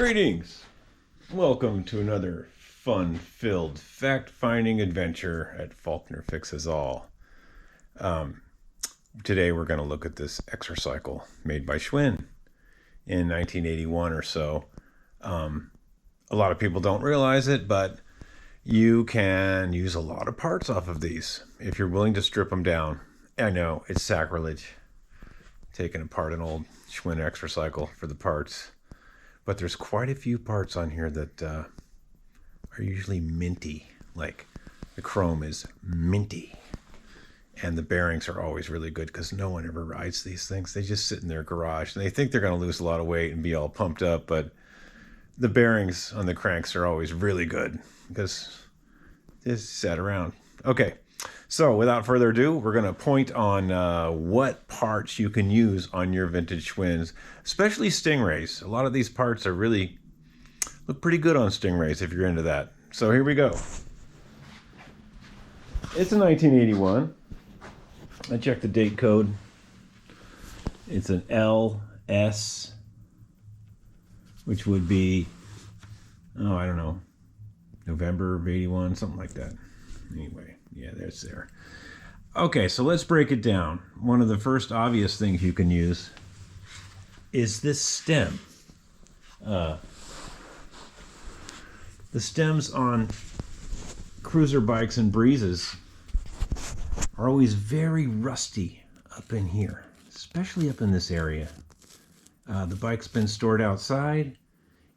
Greetings! Welcome to another fun-filled fact-finding adventure at Faulkner Fixes All. Today we're going to look at this exercycle made by Schwinn in 1981 or so. A lot of people don't realize it, but you can use a lot of parts off of these if you're willing to strip them down. I know, it's sacrilege taking apart an old Schwinn exercycle for the parts. But there's quite a few parts on here that are usually minty. Like the chrome is minty. And the bearings are always really good because no one ever rides these things. They just sit in their garage and they think they're going to lose a lot of weight and be all pumped up. But the bearings on the cranks are always really good because they just sat around. Okay, so without further ado, we're going to point on what parts you can use on your vintage Schwinns, especially Stingrays. A lot of these parts are really look pretty good on Stingrays if you're into that. So here we go. It's a 1981. I checked the date code. It's an LS, which would be, I don't know, November of 81, something like that. Anyway, yeah, that's there. Okay, so let's break it down. One of the first obvious things you can use is this stem. The stems on cruiser bikes and breezes are always very rusty up in here, especially up in this area. The bike's been stored outside,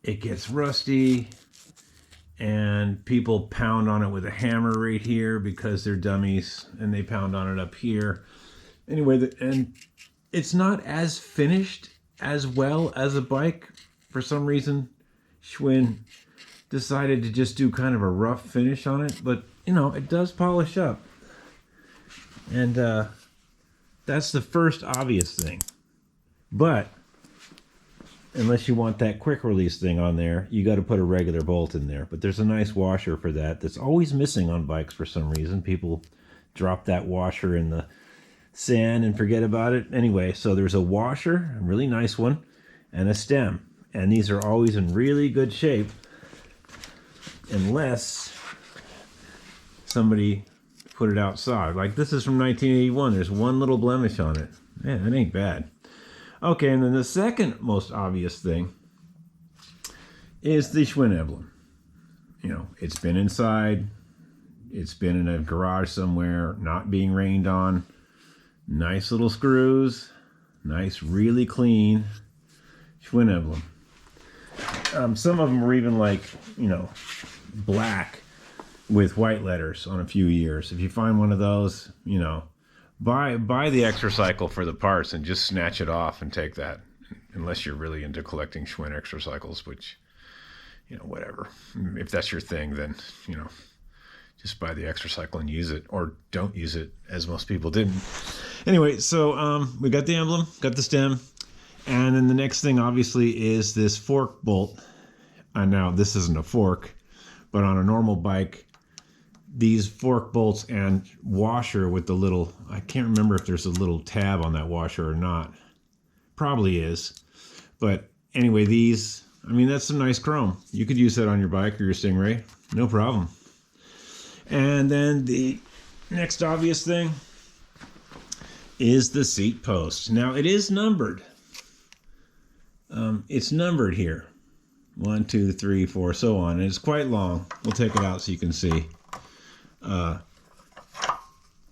it gets rusty, and people pound on it with a hammer right here because they're dummies, and they pound on it up here. Anyway, and it's not as finished as well as a bike. For some reason, Schwinn decided to just do kind of a rough finish on it, but it does polish up. And that's the first obvious thing. But unless you want that quick release thing on there, you got to put a regular bolt in there. But there's a nice washer for that that's always missing on bikes for some reason. People drop that washer in the sand and forget about it. Anyway, so there's a washer, a really nice one, and a stem. And these are always in really good shape unless somebody put it outside. Like this is from 1981. There's one little blemish on it. Man, that ain't bad. Okay, and then the second most obvious thing is the Schwinn emblem. It's been inside. It's been in a garage somewhere, not being rained on. Nice little screws. Nice, really clean Schwinn emblem. Some of them were even like, black with white letters on a few years. If you find one of those, buy the exercycle for the parts and just snatch it off and take that, unless you're really into collecting Schwinn exercycles, which, whatever. If that's your thing, then, just buy the exercycle and use it, or don't use it, as most people didn't. Anyway, so we got the emblem, got the stem, and then the next thing, obviously, is this fork bolt. Now, this isn't a fork, but on a normal bike, these fork bolts and washer with the little, I can't remember if there's a little tab on that washer or not. Probably is. But anyway, that's some nice chrome. You could use that on your bike or your Stingray. No problem. And then the next obvious thing is the seat post. Now, it is numbered. It's numbered here. 1, 2, 3, 4, so on. And it's quite long. We'll take it out so you can see.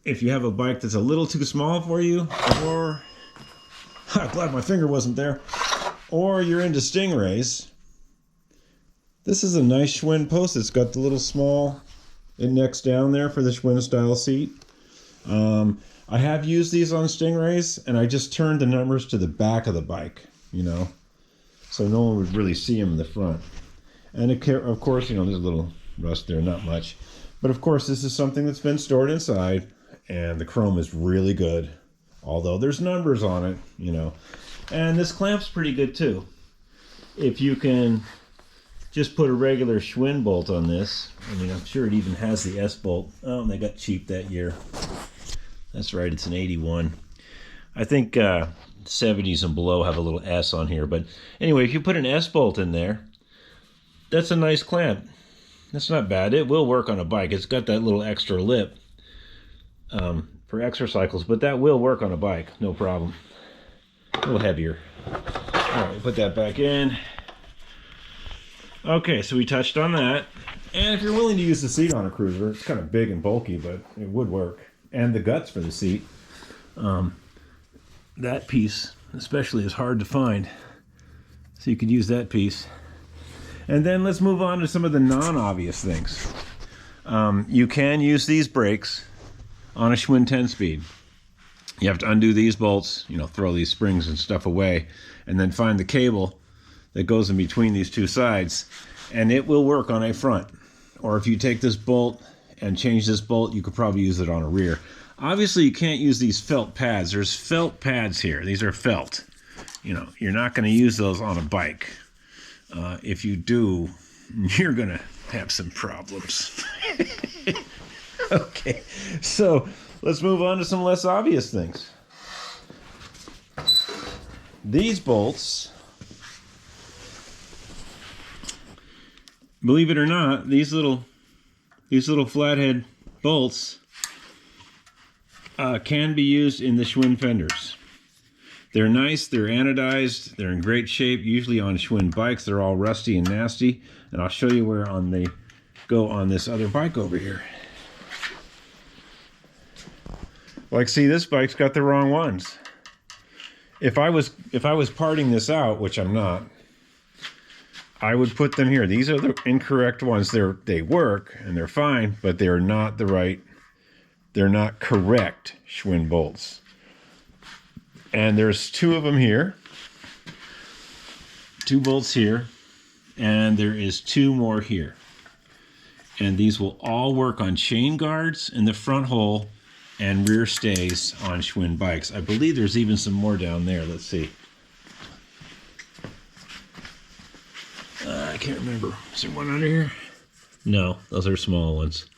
If you have a bike that's a little too small for you, or I'm glad my finger wasn't there, or you're into Stingrays, this is a nice Schwinn post. It's got the little small index down there for the Schwinn style seat. I have used these on Stingrays, and I just turned the numbers to the back of the bike, so no one would really see them in the front. And of course, there's a little rust there, not much. But of course, this is something that's been stored inside, and the chrome is really good, although there's numbers on it, And this clamp's pretty good too. If you can just put a regular Schwinn bolt on this, I'm sure it even has the S bolt. Oh, they got cheap that year. That's right, it's an 81. I think 70s and below have a little S on here. But anyway, if you put an S bolt in there, that's a nice clamp. That's not bad. It will work on a bike. It's got that little extra lip for exercycles, but that will work on a bike, no problem. A little heavier. All right, we'll put that back in. Okay, so we touched on that. And if you're willing to use the seat on a cruiser, it's kind of big and bulky, but it would work. And the guts for the seat. That piece especially is hard to find. So you could use that piece. And then let's move on to some of the non-obvious things. You can use these brakes on a Schwinn 10-speed. You have to undo these bolts, you know, throw these springs and stuff away, and then find the cable that goes in between these two sides, and it will work on a front. Or if you take this bolt and change this bolt, you could probably use it on a rear. Obviously, you can't use these felt pads. There's felt pads here. These are felt. You know, you're not going to use those on a bike. If you do, you're going to have some problems. Okay, so let's move on to some less obvious things. These bolts, believe it or not, these little flathead bolts can be used in the Schwinn fenders. They're nice, they're anodized, they're in great shape, usually on Schwinn bikes. They're all rusty and nasty, and I'll show you where they go on this other bike over here. Like, see, this bike's got the wrong ones. If I was parting this out, which I'm not, I would put them here. These are the incorrect ones. They work and they're fine, but they're not they're not correct Schwinn bolts. And there's two of them here, 2 bolts here, and there is 2 more here. And these will all work on chain guards in the front hole and rear stays on Schwinn bikes. I believe there's even some more down there. Let's see. I can't remember. Is there one under here? No, those are small ones.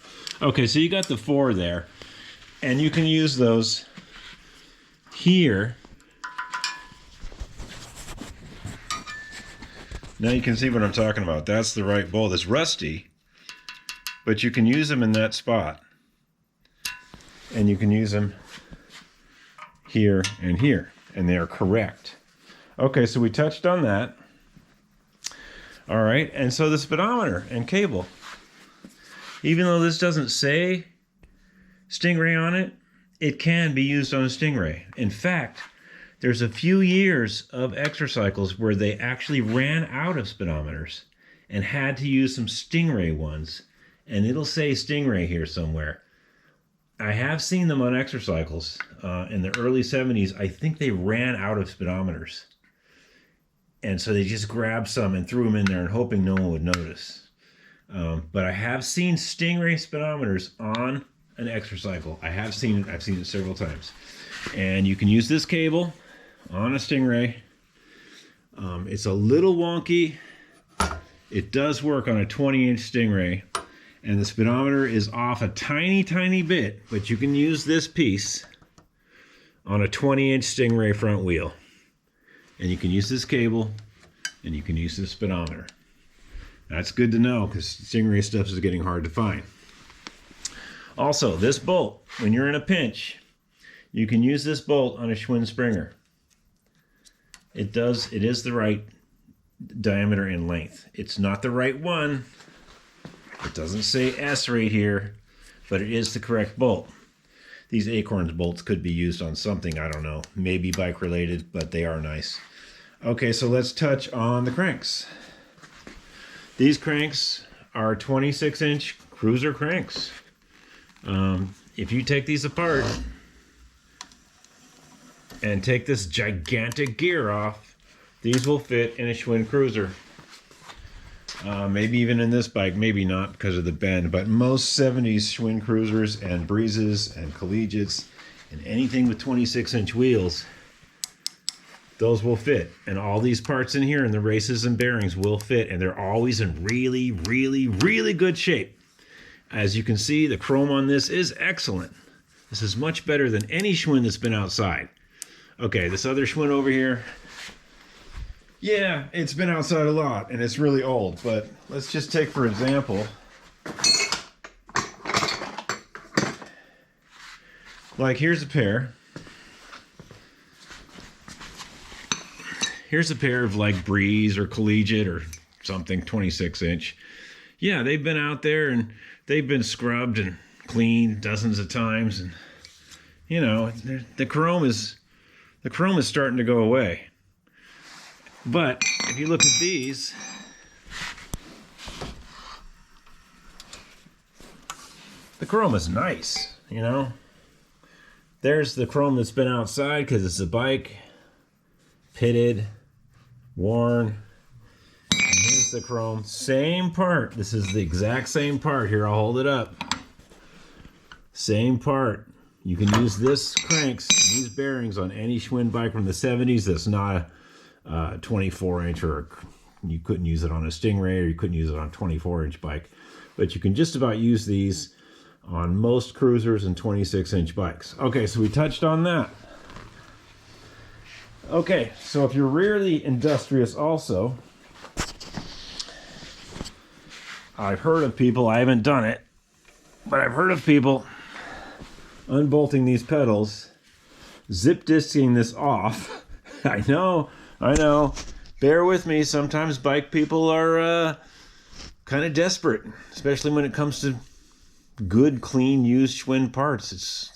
Okay, so you got the 4 there. And you can use those here. Now you can see what I'm talking about. That's the right bolt. It's rusty, but you can use them in that spot. And you can use them here and here, and they are correct. Okay, so we touched on that. All right, and so the speedometer and cable, even though this doesn't say Stingray on it, it can be used on a Stingray. In fact, there's a few years of exercycles where they actually ran out of speedometers and had to use some Stingray ones, and it'll say Stingray here somewhere. I have seen them on exercycles in the early 70s. I think they ran out of speedometers. And so they just grabbed some and threw them in there and hoping no one would notice. But I have seen Stingray speedometers on an exercycle. I've seen it several times. And you can use this cable on a Stingray. It's a little wonky. It does work on a 20-inch Stingray. And the speedometer is off a tiny, tiny bit, but you can use this piece on a 20-inch Stingray front wheel. And you can use this cable, and you can use this speedometer. That's good to know, because Stingray stuff is getting hard to find. Also, this bolt, when you're in a pinch, you can use this bolt on a Schwinn Springer. It is the right diameter and length. It's not the right one. It doesn't say S right here, but it is the correct bolt. These Acorns bolts could be used on something, I don't know, maybe bike related, but they are nice. Okay, so let's touch on the cranks. These cranks are 26-inch cruiser cranks. If you take these apart and take this gigantic gear off, these will fit in a Schwinn cruiser. Maybe even in this bike, maybe not because of the bend, but most 70s Schwinn cruisers and breezes and collegiates and anything with 26-inch wheels, those will fit. And all these parts in here and the races and bearings will fit, and they're always in really, really, really good shape. As you can see, the chrome on this is excellent. This is much better than any Schwinn that's been outside. Okay, this other Schwinn over here, Yeah, it's been outside a lot and it's really old, but let's just take for example, like here's a pair. Here's a pair of like Breeze or Collegiate or something, 26 inch. Yeah, they've been out there and they've been scrubbed and cleaned dozens of times, and you know, the chrome is starting to go away. But if you look at these, the chrome is nice, you know. There's the chrome that's been outside because it's a bike, pitted, worn. And here's the chrome, same part. This is the exact same part. Here, I'll hold it up. Same part. You can use this cranks, these bearings on any Schwinn bike from the 70s that's not a 24 inch, or you couldn't use it on a Stingray, or you couldn't use it on a 24 inch bike. But you can just about use these on most cruisers and 26 inch bikes. Okay, so we touched on that. Okay, so if you're really industrious also, I've heard of people, I haven't done it, but I've heard of people unbolting these pedals, zip disking this off. I know. Bear with me. Sometimes bike people are kind of desperate, especially when it comes to good, clean, used Schwinn parts.